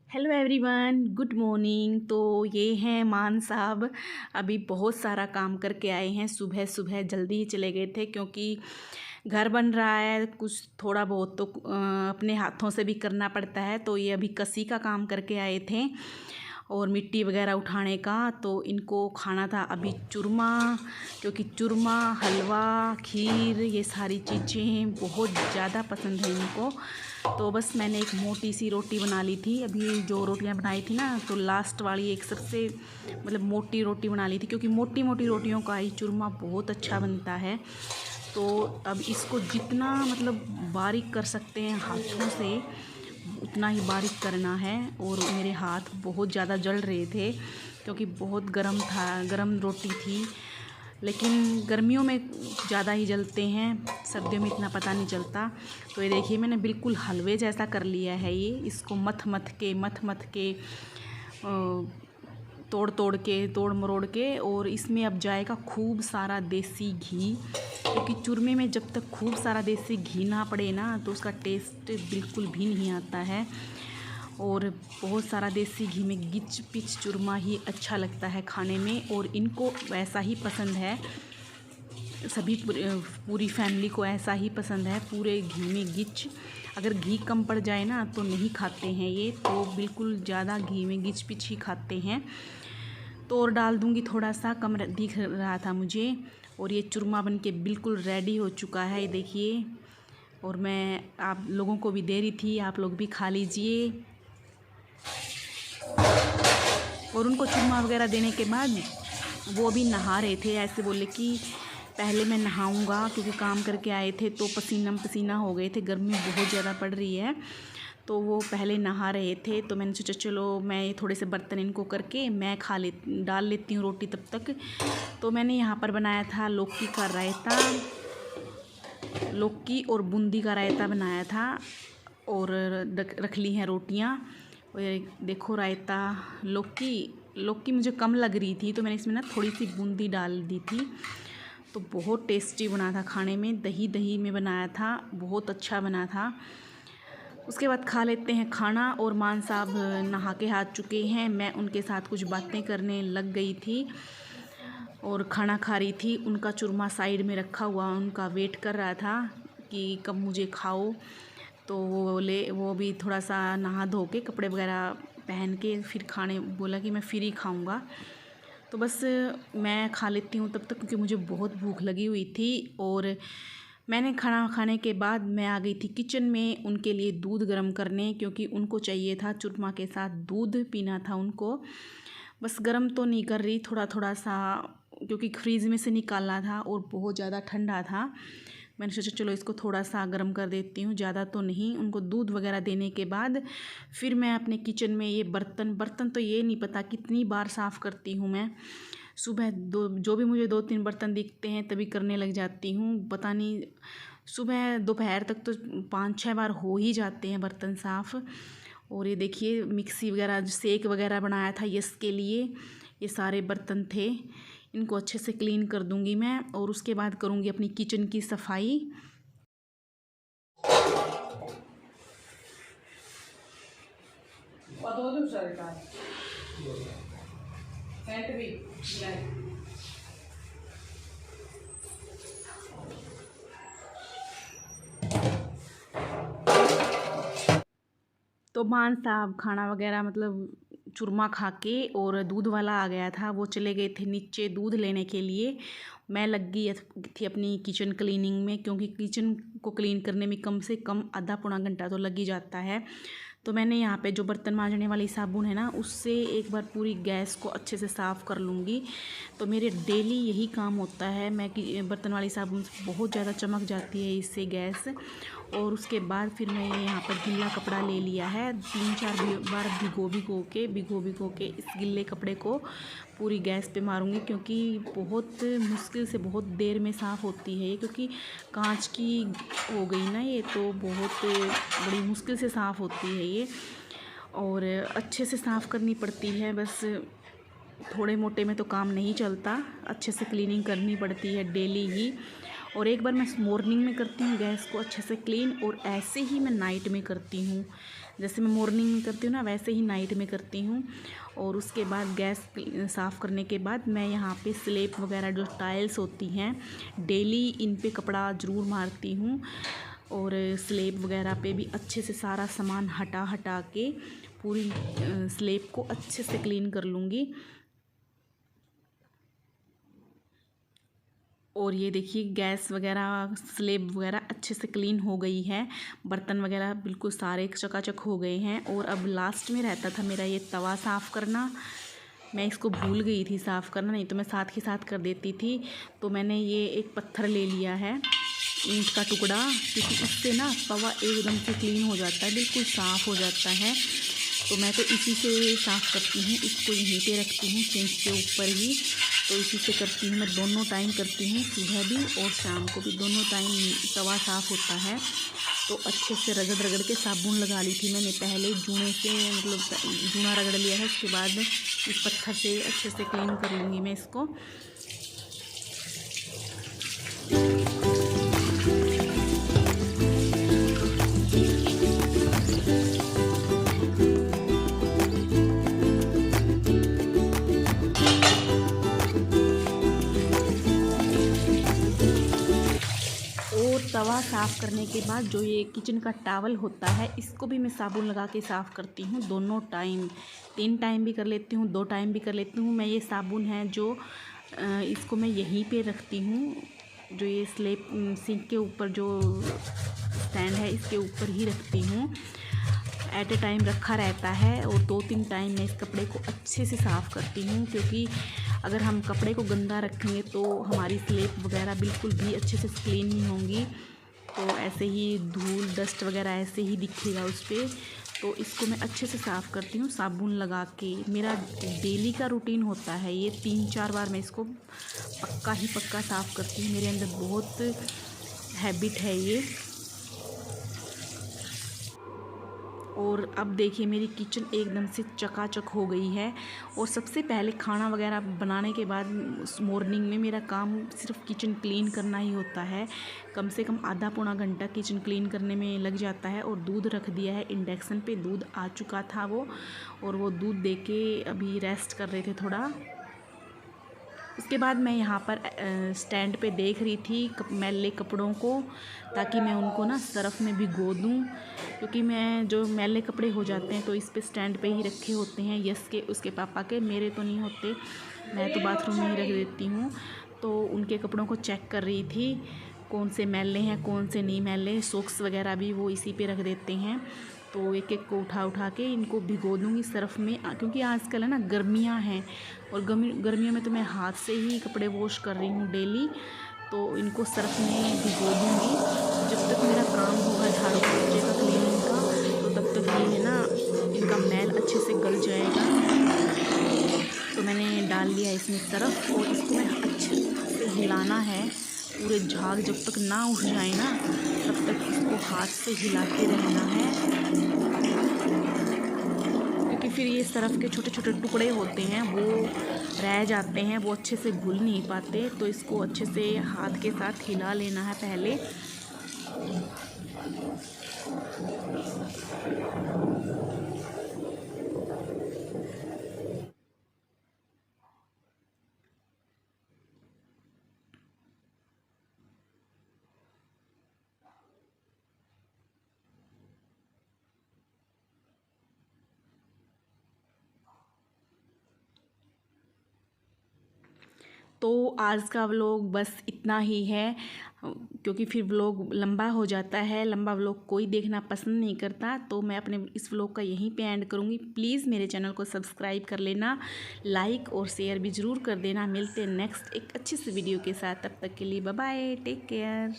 Hello everyone, good morning. तो ये हैं मान साहब, अभी बहुत सारा काम करके आए हैं। सुबह सुबह जल्दी ही चले गए थे क्योंकि घर बन रहा है, कुछ थोड़ा बहुत तो अपने हाथों से भी करना पड़ता है। तो ये अभी कसी का काम करके आए थे और मिट्टी वगैरह उठाने का। तो इनको खाना था अभी चूरमा, क्योंकि चूरमा, हलवा, खीर, ये सारी चीज़ें बहुत ज़्यादा पसंद है इनको। तो बस मैंने एक मोटी सी रोटी बना ली थी। अभी जो रोटियां बनाई थी ना, तो लास्ट वाली एक सबसे मोटी रोटी बना ली थी, क्योंकि मोटी मोटी रोटियों का ही चूरमा बहुत अच्छा बनता है। तो अब इसको जितना बारीक कर सकते हैं हाथों से, उतना ही बारीक करना है। और मेरे हाथ बहुत ज़्यादा जल रहे थे क्योंकि बहुत गर्म था, गर्म रोटी थी। लेकिन गर्मियों में ज़्यादा ही जलते हैं, सर्दियों में इतना पता नहीं चलता। तो ये देखिए, मैंने बिल्कुल हलवे जैसा कर लिया है ये। इसको मथ मथ के तोड़ मरोड़ के, और इसमें अब जाएगा खूब सारा देसी घी, क्योंकि चूरमे में जब तक खूब सारा देसी घी ना पड़े ना, तो उसका टेस्ट बिल्कुल भी नहीं आता है। और बहुत सारा देसी घी में गिच पिच चूरमा ही अच्छा लगता है खाने में, और इनको वैसा ही पसंद है। सभी पूरी फैमिली को ऐसा ही पसंद है, पूरे घी में गिच। अगर घी कम पड़ जाए ना तो नहीं खाते हैं ये, तो बिल्कुल ज़्यादा घी में गिच पिच ही खाते हैं। तो और डाल दूँगी थोड़ा सा, कम दिख रहा था मुझे। और ये चूरमा बन के बिल्कुल रेडी हो चुका है, ये देखिए। और मैं आप लोगों को भी दे रही थी, आप लोग भी खा लीजिए। और उनको चूरमा वगैरह देने के बाद वो भी नहा रहे थे। ऐसे बोले कि पहले मैं नहाऊंगा, क्योंकि काम करके आए थे तो पसीना पसीना हो गए थे, गर्मी बहुत ज़्यादा पड़ रही है। तो वो पहले नहा रहे थे, तो मैंने सोचा चलो मैं थोड़े से बर्तन इनको करके मैं डाल लेती हूँ रोटी तब तक। तो मैंने यहाँ पर बनाया था लौकी का रायता, लौकी और बूंदी का रायता बनाया था। और रख ली हैं रोटियाँ। और देखो रायता, लौकी मुझे कम लग रही थी, तो मैंने इसमें ना थोड़ी सी बूंदी डाल दी थी। तो बहुत टेस्टी बना था खाने में, दही दही में बनाया था, बहुत अच्छा बना था। उसके बाद खा लेते हैं खाना। और मान साहब नहा के आ चुके हैं, मैं उनके साथ कुछ बातें करने लग गई थी और खाना खा रही थी। उनका चूरमा साइड में रखा हुआ, उनका वेट कर रहा था कि कब मुझे खाओ। तो वो भी थोड़ा सा नहा धो के कपड़े वगैरह पहन के फिर खाने बोला कि मैं फिर ही खाऊंगा। तो बस मैं खा लेती हूँ तब तक, क्योंकि मुझे बहुत भूख लगी हुई थी। और मैंने खाना खाने के बाद मैं आ गई थी किचन में उनके लिए दूध गर्म करने, क्योंकि उनको चाहिए था चूरमा के साथ दूध पीना था उनको। बस गर्म तो नहीं कर रही, थोड़ा थोड़ा सा, क्योंकि फ्रीज़ में से निकालना था और बहुत ज़्यादा ठंडा था। मैंने सोचा चलो इसको थोड़ा सा गर्म कर देती हूँ, ज़्यादा तो नहीं। उनको दूध वगैरह देने के बाद फिर मैं अपने किचन में ये बर्तन तो ये नहीं पता कितनी बार साफ़ करती हूँ मैं। सुबह जो भी मुझे 2-3 बर्तन दिखते हैं तभी करने लग जाती हूँ, पता नहीं। सुबह दोपहर तक तो 5-6 बार हो ही जाते हैं बर्तन साफ़। और ये देखिए, मिक्सी वगैरह शेक वगैरह बनाया था यस के लिए, ये सारे बर्तन थे। इनको अच्छे से क्लीन कर दूंगी मैं, और उसके बाद करूंगी अपनी किचन की सफाई। तो मान साहब खाना वगैरह चूरमा खा के, और दूध वाला आ गया था, वो चले गए थे नीचे दूध लेने के लिए। मैं लग गई थी अपनी किचन क्लीनिंग में, क्योंकि किचन को क्लीन करने में कम से कम आधा पौना घंटा तो लग ही जाता है। तो मैंने यहाँ पे जो बर्तन मांजने वाली साबुन है ना, उससे एक बार पूरी गैस को अच्छे से साफ़ कर लूँगी। तो मेरे डेली यही काम होता है। मैं बर्तन वाली साबुन से बहुत ज़्यादा चमक जाती है इससे गैस। और उसके बाद फिर मैं यहाँ पर गीला कपड़ा ले लिया है, 3-4 बार भिगो के इस गीले कपड़े को पूरी गैस पे मारूंगी, क्योंकि बहुत मुश्किल से बहुत देर में साफ़ होती है ये, क्योंकि कांच की हो गई ना ये, तो बहुत बड़ी मुश्किल से साफ़ होती है ये। और अच्छे से साफ़ करनी पड़ती है, बस थोड़े मोटे में तो काम नहीं चलता, अच्छे से क्लीनिंग करनी पड़ती है डेली ही। और एक बार मैं मॉर्निंग में करती हूँ गैस को अच्छे से क्लीन, और ऐसे ही मैं नाइट में करती हूँ। जैसे मैं मॉर्निंग में करती हूँ ना वैसे ही नाइट में करती हूँ। और उसके बाद गैस साफ़ करने के बाद मैं यहाँ पे स्लैब वगैरह जो टाइल्स होती हैं डेली इन पे कपड़ा ज़रूर मारती हूँ। और स्लैब वगैरह पे भी अच्छे से सारा सामान हटा के पूरी स्लैब को अच्छे से क्लीन कर लूँगी। और ये देखिए गैस वगैरह स्लैब वगैरह अच्छे से क्लीन हो गई है, बर्तन वगैरह बिल्कुल सारे चकाचक हो गए हैं। और अब लास्ट में रहता था मेरा ये तवा साफ़ करना। मैं इसको भूल गई थी साफ़ करना, नहीं तो मैं साथ के साथ कर देती थी। तो मैंने ये एक पत्थर ले लिया है, ईंट का टुकड़ा, क्योंकि इससे ना तवा एकदम से क्लीन हो जाता है, बिल्कुल साफ़ हो जाता है। तो मैं तो इसी से साफ़ करती हूँ, इसको यहीं पे रखती हूँ सिंक के ऊपर ही। तो इसी से करती हूँ मैं, दोनों टाइम करती हूँ, सुबह भी और शाम को भी, दोनों टाइम तवा साफ़ होता है। तो अच्छे से रगड़ के साबुन लगा ली थी मैंने पहले, जूने से, मतलब जूना रगड़ लिया है। उसके बाद इस पत्थर से अच्छे से क्लीन कर लूँगी मैं इसको। तवा साफ़ करने के बाद जो ये किचन का टॉवल होता है इसको भी मैं साबुन लगा के साफ़ करती हूँ, दोनों टाइम, 3 टाइम भी कर लेती हूँ, 2 टाइम भी कर लेती हूँ। मैं ये साबुन है जो इसको मैं यहीं पे रखती हूँ, जो ये स्लैब सिंक के ऊपर जो स्टैंड है इसके ऊपर ही रखती हूँ। एट ए टाइम रखा रहता है। और 2-3 टाइम मैं इस कपड़े को अच्छे से साफ़ करती हूँ, क्योंकि अगर हम कपड़े को गंदा रखेंगे तो हमारी स्लैब वगैरह बिल्कुल भी अच्छे से क्लीन नहीं होंगी, तो ऐसे ही धूल डस्ट वगैरह ऐसे ही दिखेगा उस पर। तो इसको मैं अच्छे से साफ़ करती हूँ साबुन लगा के। मेरा डेली का रूटीन होता है ये, 3-4 बार मैं इसको पक्का साफ़ करती हूँ। मेरे अंदर बहुत हैबिट है ये। और अब देखिए मेरी किचन एकदम से चकाचक हो गई है। और सबसे पहले खाना वगैरह बनाने के बाद मॉर्निंग में मेरा काम सिर्फ किचन क्लीन करना ही होता है। कम से कम आधा पौना घंटा किचन क्लीन करने में लग जाता है। और दूध रख दिया है इंडक्शन पे, दूध आ चुका था वो, और वो दूध दे के अभी रेस्ट कर रहे थे थोड़ा। उसके बाद मैं यहाँ पर स्टैंड पे देख रही थी मैले कपड़ों को, ताकि मैं उनको ना सर्फ़ में भिगो दूँ, क्योंकि मैं जो मैले कपड़े हो जाते हैं तो इस पे स्टैंड पे ही रखे होते हैं, यस के उसके पापा के, मेरे तो नहीं होते, मैं तो बाथरूम में ही रख देती हूँ। तो उनके कपड़ों को चेक कर रही थी कौन से मैले हैं कौन से नहीं मैले। सॉक्स वगैरह भी वो इसी पे रख देते हैं। तो एक एक को उठा के इनको भिगो दूँगी सर्फ़ में, क्योंकि आजकल है ना गर्मियाँ हैं, और गर्मियों में तो मैं हाथ से ही कपड़े वॉश कर रही हूँ डेली। तो इनको सर्फ़ में भिगो दूँगी जब तक मेरा काम होगा झाड़ू पोछे का, क्लीनिंग का, तो तब तक ये है ना इनका मैल अच्छे से गल जाएगा। तो मैंने डाल लिया इसमें सर्फ़, और इसको मैं अच्छे से हिलाना है, पूरे झाग जब तक ना उठ जाए ना तब तक इसको हाथ से हिलाते रहना है, क्योंकि फिर ये सर्फ़ के छोटे छोटे टुकड़े होते हैं वो रह जाते हैं, वो अच्छे से घुल नहीं पाते। तो इसको अच्छे से हाथ के साथ हिला लेना है पहले। तो आज का व्लॉग बस इतना ही है, क्योंकि फिर व्लॉग लंबा हो जाता है, लंबा व्लॉग कोई देखना पसंद नहीं करता। तो मैं अपने इस व्लॉग का यहीं पे एंड करूँगी। प्लीज़ मेरे चैनल को सब्सक्राइब कर लेना, लाइक और शेयर भी ज़रूर कर देना। मिलते हैं नेक्स्ट एक अच्छी सी वीडियो के साथ, तब तक के लिए बाय बाय, टेक केयर।